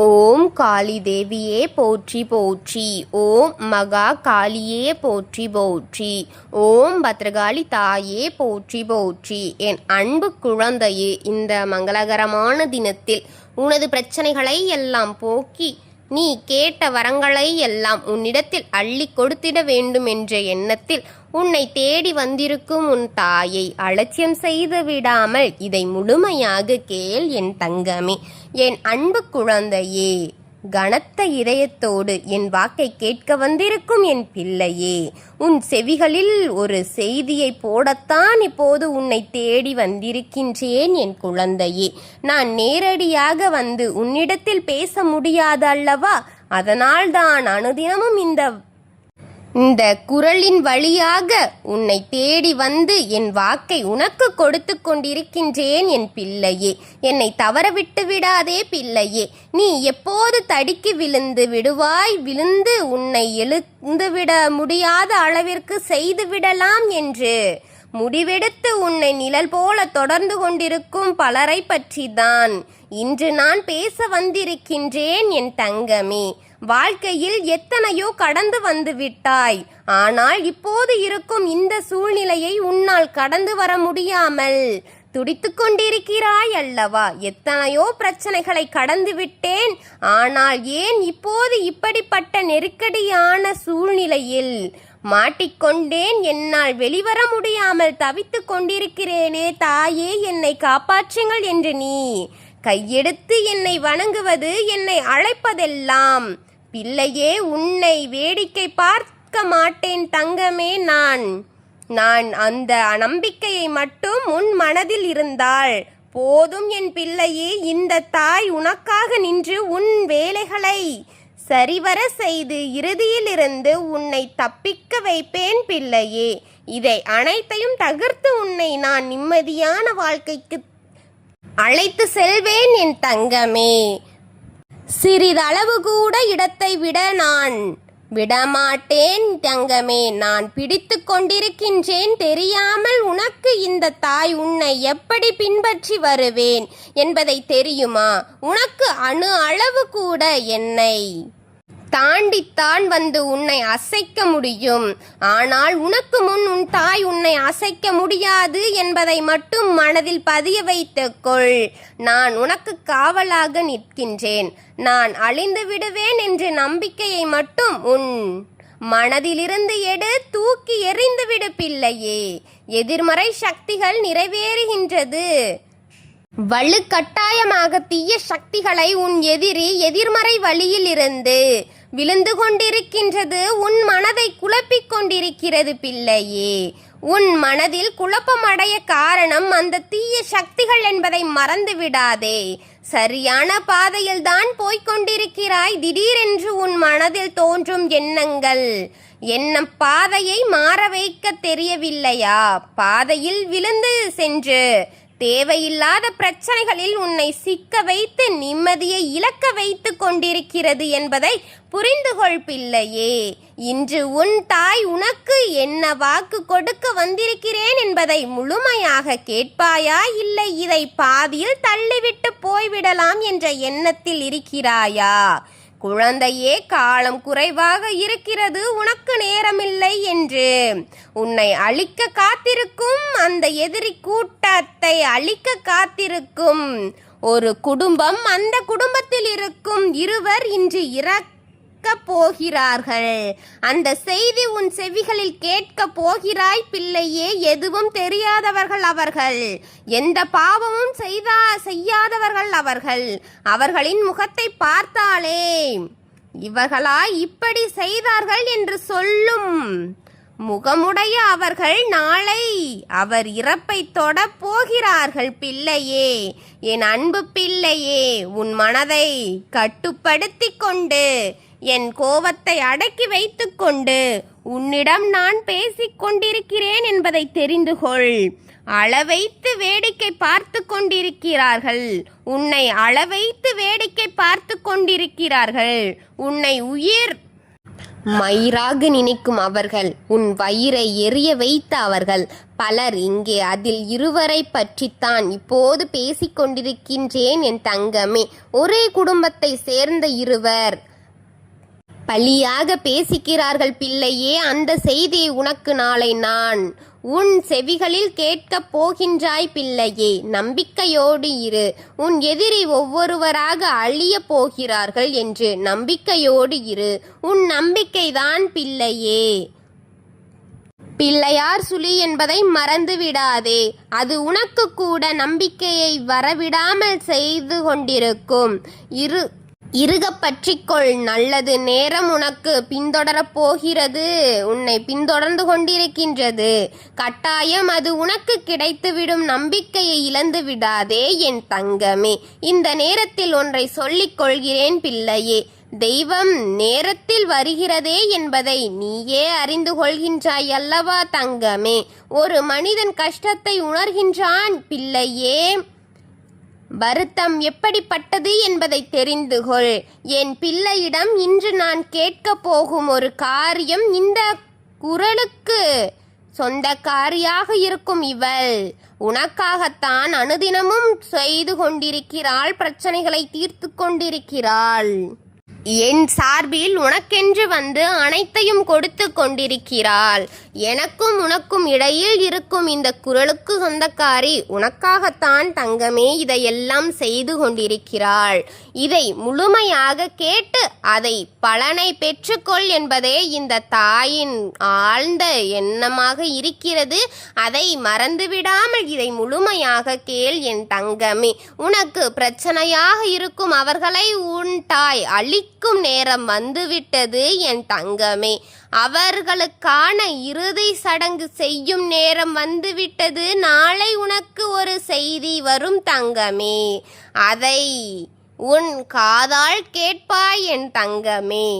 ஓம் காளி தேவியே போற்றி போற்றி. ஓம் மகா காளியே போற்றி போற்றி. ஓம் பத்ரகாளி தாயே போற்றி போற்றி. என் அன்பு குழந்தையே, இந்த மங்களகரமான தினத்தில் உனது பிரச்சனைகளை எல்லாம் போக்கி நீ கேட்ட வரங்களை எல்லாம் உன்னிடத்தில் அள்ளி கொடுத்திட வேண்டும் என்ற எண்ணத்தில் உன்னை தேடி வந்திருக்கும் உன் தாயை அலட்சியம் செய்து விடாமல் இதை முழுமையாக கேள் என் தங்கமே, என் அன்பு குழந்தையே. கனத்த இதயத்தோடு என் வாக்கை கேட்க வந்திருக்கும் என் பிள்ளையே, உன் செவிகளில் ஒரு செய்தியை போடத்தான் இப்போது உன்னை தேடி வந்திருக்கின்றேன் என் குழந்தையே. நான் நேரடியாக வந்து உன்னிடத்தில் பேச முடியாது அல்லவா? அதனால்தான் அனுதினமும் இந்த குரலின் வழியாக உன்னை தேடி வந்து என் வாக்கை உனக்கு கொடுத்து கொண்டிருக்கின்றேன் என் பிள்ளையே. என்னை தவறவிட்டு விடாதே பிள்ளையே. நீ எப்போது தடுக்கி விழுந்து உன்னை எழுந்துவிட முடியாத அளவிற்கு செய்துவிடலாம் என்று முடிவெடுத்து உன்னை நிழல் போல தொடர்ந்து கொண்டிருக்கும் பலரை பற்றிதான் இன்று நான் பேச வந்திருக்கின்றேன் என் தங்கமே. வாழ்க்கையில் எத்தனையோ கடந்து வந்து விட்டாய். ஆனால் இப்போது இருக்கும் இந்த சூழ்நிலையை உன்னால் கடந்து வர முடியாமல் துடித்து கொண்டிருக்கிறாய் அல்லவா? எத்தனையோ பிரச்சனைகளை கடந்து விட்டேன், ஆனால் ஏன் இப்போது இப்படிப்பட்ட நெருக்கடியான சூழ்நிலையில் மாட்டிக்கொண்டேன், என்னால் வெளிவர முடியாமல் தவித்து கொண்டிருக்கிறேனே தாயே, என்னை காப்பாற்றுங்கள் என்று நீ கையெடுத்து என்னை வணங்குவது, என்னை அழைப்பதெல்லாம் பிள்ளையே, உன்னை வேடிக்கை பார்க்க மாட்டேன் தங்கமே. நான் அந்த நம்பிக்கையை மட்டும் உன் மனதில் இருந்தால் போதும் என் பிள்ளையே. இந்த தாய் உனக்காக நின்று உன் வேலைகளை சரிவர செய்து இறுதியிலிருந்து உன்னை தப்பிக்க வைப்பேன் பிள்ளையே. இதை அனைத்தையும் தகர்த்து உன்னை நான் நிம்மதியான வாழ்க்கைக்கு அழைத்து செல்வேன் என் தங்கமே. சிறிதளவு கூட இடத்தை விட நான் விடமாட்டேன் தங்கமே. நான் பிடித்து கொண்டிருக்கின்றேன். தெரியாமல் உனக்கு இந்த தாய் உன்னை எப்படி பின்பற்றி வருவேன் என்பதை தெரியுமா? உனக்கு அணு அளவு கூட என்னை தாண்டித்தான் வந்து உன்னை அசைக்க முடியும். ஆனால் உனக்கு முன் உன் தாய் உன்னை அசைக்க முடியாது என்பதை மட்டும் மனதில் பதிய வைத்துக்கொள். நான் உனக்கு காவலாக நிற்கின்றேன். நான் அழிந்து விடுவேன் என்ற நம்பிக்கையை மட்டும் உன் மனதிலிருந்து தூக்கி எறிந்து விடு பிள்ளையே. எதிர்மறை சக்திகள் நிறைவேறுகின்றது. வலுக்கட்டாயமாக தீய சக்திகளை உன் எதிர்மறை வழியில் இருந்து விழுந்து கொண்டிருக்கின்றது. உன் மனதை குழப்பிக் கொண்டிருக்கிறது பிள்ளையே. உன் மனதில் குழப்பமடைய காரணம் அந்த தீய சக்திகள் என்பதை மறந்து விடாதே. சரியான பாதையில் தான் போய்கொண்டிருக்கிறாய். திடீரென்று உன் மனதில் தோன்றும் எண்ணம் பாதையை மாற வைக்க தெரியவில்லையா? பாதையில் விழுந்து சென்று தேவையில்லாத பிரச்சனைகளில் உன்னை சிக்க வைத்து நிம்மதியை இழக்க வைத்து கொண்டிருக்கிறது என்பதை புரிந்து கொள் பிள்ளையே. இன்று உன் தாய் உனக்கு என்ன வாக்கு கொடுக்க வந்திருக்கிறேன் என்பதை முழுமையாக கேட்பாயா, இல்லை இதை பாதியில் தள்ளிவிட்டு போய்விடலாம் என்ற எண்ணத்தில் இருக்கிறாயா? குழந்தையே, காலம் குறைவாக இருக்கிறது, உனக்கு நேரமில்லை என்று உன்னை அழிக்க காத்திருக்கும் அந்த எதிரி கூட்டத்தை அழிக்க காத்திருக்கும் ஒரு குடும்பம், அந்த குடும்பத்தில் இருக்கும் இருவர் இன்று இறக்க போகிறார்கள். அந்த செய்தி உன் செவிகளில் கேட்க போகிறாய் பிள்ளையே. எதுவும் தெரியாதவர்கள் அவர்கள், எந்த பாவமும் செய்யாதவர்கள் அவர்கள். அவர்களின் முகத்தை பார்த்தாலே இவர்களா இப்படி செய்தார்கள் என்று சொல்லும் முகமுடைய அவர்கள் நாளை அவர் இறப்பை தொட போகிறார்கள் பிள்ளையே. என் அன்பு பிள்ளையே, உன் மனதை கட்டுப்படுத்தி கொண்டு என் கோபத்தை அடக்கி வைத்துக்கொண்டு உன்னிடம் நான் பேசிக் கொண்டிருக்கிறேன் என்பதை தெரிந்து கொள். அளவைத்து வேடிக்கை பார்த்து கொண்டிருக்கிறார்கள். உன்னை அளவைத்து வேடிக்கை பார்த்து கொண்டிருக்கிறார்கள். உன்னை உயிர் மயிராக நினைக்கும் அவர்கள், உன் வயிறை எரிய வைத்த அவர்கள் பலர் இங்கே. அதில் இருவரை பற்றித்தான் இப்போது பேசிக் கொண்டிருக்கின்றேன் என் தங்கமே. ஒரே குடும்பத்தை சேர்ந்த இருவர் பழியாக பேசிக்கிறார்கள் பிள்ளையே. அந்த செய்தியை உனக்கு நாளை நான் உன் செவிகளில் கேட்கப் போகின்றாய் பிள்ளையே. நம்பிக்கையோடு இரு. உன் எதிரி ஒவ்வொருவராக அழியப் போகிறார்கள் என்று நம்பிக்கையோடு இரு. உன் நம்பிக்கைதான் பிள்ளையே. பிள்ளையார் சுழி என்பதை மறந்து விடாதே. அது உனக்கு கூட நம்பிக்கையை வரவிடாமல் செய்து கொண்டிருக்கும். இறுக பற்றிக்கொள். நல்லது நேரம் உனக்கு பின்தொடரப் போகிறது, உன்னை பின்தொடர்ந்து கொண்டிருக்கின்றது. கட்டாயம் அது உனக்கு கிடைத்துவிடும். நம்பிக்கையை இழந்து விடாதே என் தங்கமே. இந்த நேரத்தில் ஒன்றை சொல்லிக் கொள்கிறேன் பிள்ளையே. தெய்வம் நேரத்தில் வருகிறதே என்பதை நீயே அறிந்து கொள்கின்றாய் அல்லவா தங்கமே. ஒரு மனிதன் கஷ்டத்தை உணர்கின்றான் பிள்ளையே. வருத்தம் எப்படிப்பட்டது என்பதை தெரிந்து கொள். என் பிள்ளையிடம் இன்று நான் கேட்கப் போகும் ஒரு காரியம் இந்த குரலுக்கு சொந்தக்காரியாக இருக்கும். இவள் உனக்காகத்தான் அனுதினமும் செய்து கொண்டிருக்கிறாள், பிரச்சனைகளை தீர்த்து கொண்டிருக்கிறாள். என் சார்பில் உனக்கென்று வந்து அனைத்தையும் கொடுத்து கொண்டிருக்கிறாள். எனக்கும் உனக்கும் இடையில் இருக்கும் இந்த குரலுக்கு சொந்தக்காரி உனக்காகத்தான் தங்கமே இதையெல்லாம் செய்து கொண்டிருக்கிறாள். இதை முழுமையாக கேட்டு அதை பலனை பெற்றுக்கொள் என்பதே இந்த தாயின் ஆழ்ந்த எண்ணமாக இருக்கிறது. அதை மறந்துவிடாமல் இதை முழுமையாக கேள் என் தங்கமே. உனக்கு பிரச்சனையாக இருக்கும் அவர்களை உன் தாய் அழிக்கும் நேரம் வந்துவிட்டது என் தங்கமே. அவர்களுக்கான இறுதி சடங்கு செய்யும் நேரம் வந்துவிட்டது. நாளை உனக்கு ஒரு செய்தி வரும் தங்கமே. அதை உன் காதால் கேட்பாய் என் தங்கமே.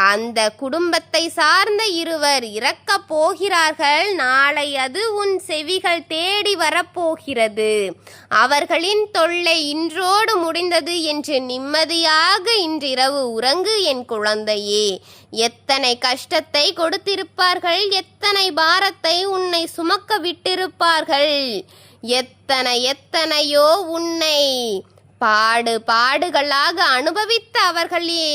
அந்த குடும்பத்தை சார்ந்த இருவர் இறக்கப் போகிறார்கள். நாளை அது உன் செவிகள் தேடி வரப்போகிறது. அவர்களின் தொல்லை இன்றோடு முடிந்தது என்று நிம்மதியாக இன்றிரவு உறங்கு என் குழந்தையே. எத்தனை கஷ்டத்தை கொடுத்திருப்பார்கள், எத்தனை பாரத்தை உன்னை சுமக்க விட்டிருப்பார்கள், எத்தனையோ உன்னை பாடுகளாக அனுபவித்த அவர்களே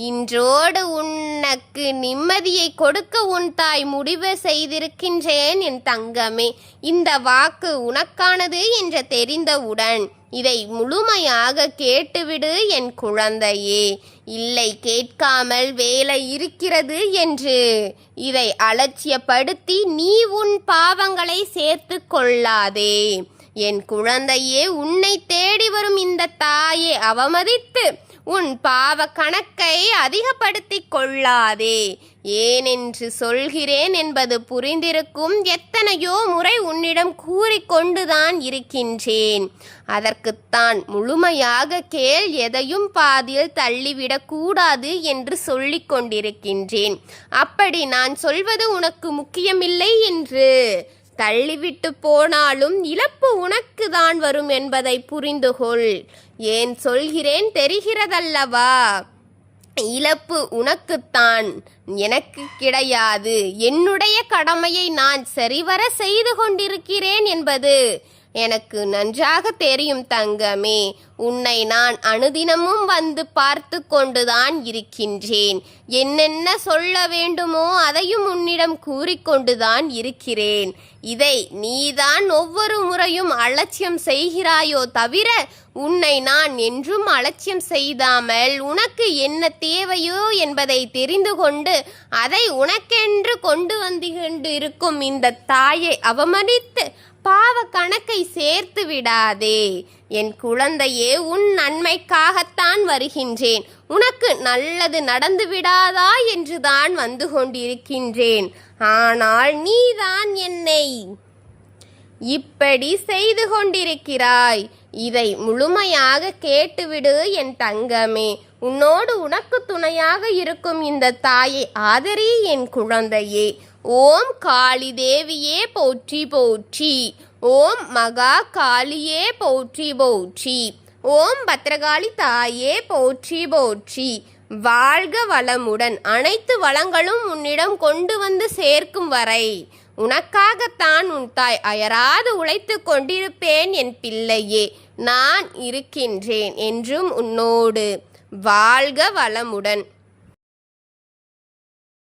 இன்றோடு உனக்கு நிம்மதியை கொடுக்க உன் தாய் முடிவு செய்திருக்கின்றேன் என் தங்கமே. இந்த வாக்கு உனக்கானது என்று தெரிந்தவுடன் இதை முழுமையாக கேட்டுவிடு என் குழந்தையே. இல்லை, கேட்காமல் வேலை இருக்கிறது என்று இதை அலட்சியப்படுத்தி நீ உன் பாவங்களை சேர்த்து கொள்ளாதே என் குழந்தையே. உன்னை தேடி வரும் இந்த தாயை அவமதித்து உன் பாவ கணக்கை அதிகப்படுத்திக் கொள்ளாதே. ஏனென்று சொல்கிறேன் என்பது புரிந்திருக்கும். எத்தனையோ முறை உன்னிடம் கூறிக்கொண்டுதான் இருக்கின்றேன். அதற்குத்தான் முழுமையாக கேள். எதையும் பாதியில் தள்ளிவிடக் கூடாது என்று சொல்லிக் கொண்டிருக்கின்றேன். அப்படி நான் சொல்வது உனக்கு முக்கியமில்லை என்று தள்ளிவிட்டு போனாலும் இழப்பு உனக்கு தான் வரும் என்பதை புரிந்துகொள். ஏன் சொல்கிறேன் தெரிகிறதல்லவா? இழப்பு உனக்குத்தான், எனக்கு கிடையாது. என்னுடைய கடமையை நான் சரிவர செய்து கொண்டிருக்கிறேன் என்பது எனக்கு நன்றாக தெரியும் தங்கமே. உன்னை நான் அனுதினமும் வந்து பார்த்து கொண்டுதான் இருக்கின்றேன். என்னென்ன சொல்ல வேண்டுமோ அதையும் உன்னிடம் கூறிக்கொண்டுதான் இருக்கிறேன். இதை நீதான் ஒவ்வொரு முறையும் அலட்சியம் செய்கிறாயோ தவிர உன்னை நான் என்றும் அலட்சியம் செய்தாமல் உனக்கு என்ன தேவையோ என்பதை தெரிந்து கொண்டு அதை உனக்கென்று கொண்டு வந்து இருக்கும் இந்த தாயை அவமதித்து பாவ கணக்கை சேர்த்து விடாதே என் குழந்தையே. உன் நன்மைக்காகத்தான் வருகின்றேன். உனக்கு நல்லது நடந்து விடாதா என்றுதான் வந்து கொண்டிருக்கின்றேன். ஆனால் நீதான் என்னை இப்படி செய்து கொண்டிருக்கிறாய். இதை முழுமையாக கேட்டுவிடு என் தங்கமே. உன்னோடு உனக்கு துணையாக இருக்கும் இந்த தாயை ஆதரி என் குழந்தையே. ஓம் காளி தேவியே போற்றி போற்றி. ஓம் மகா காளியே போற்றி போற்றி. ஓம் பத்ரகாளி தாயே போற்றி போற்றி. வாழ்க வளமுடன். அனைத்து வளங்களும் உன்னிடம் கொண்டு வந்து சேர்க்கும் வரை உனக்காகத்தான் உன் தாய் அயராது உழைத்து கொண்டிருப்பேன் என் பிள்ளையே. நான் இருக்கின்றேன் என்றும் உன்னோடு. வாழ்க வளமுடன்.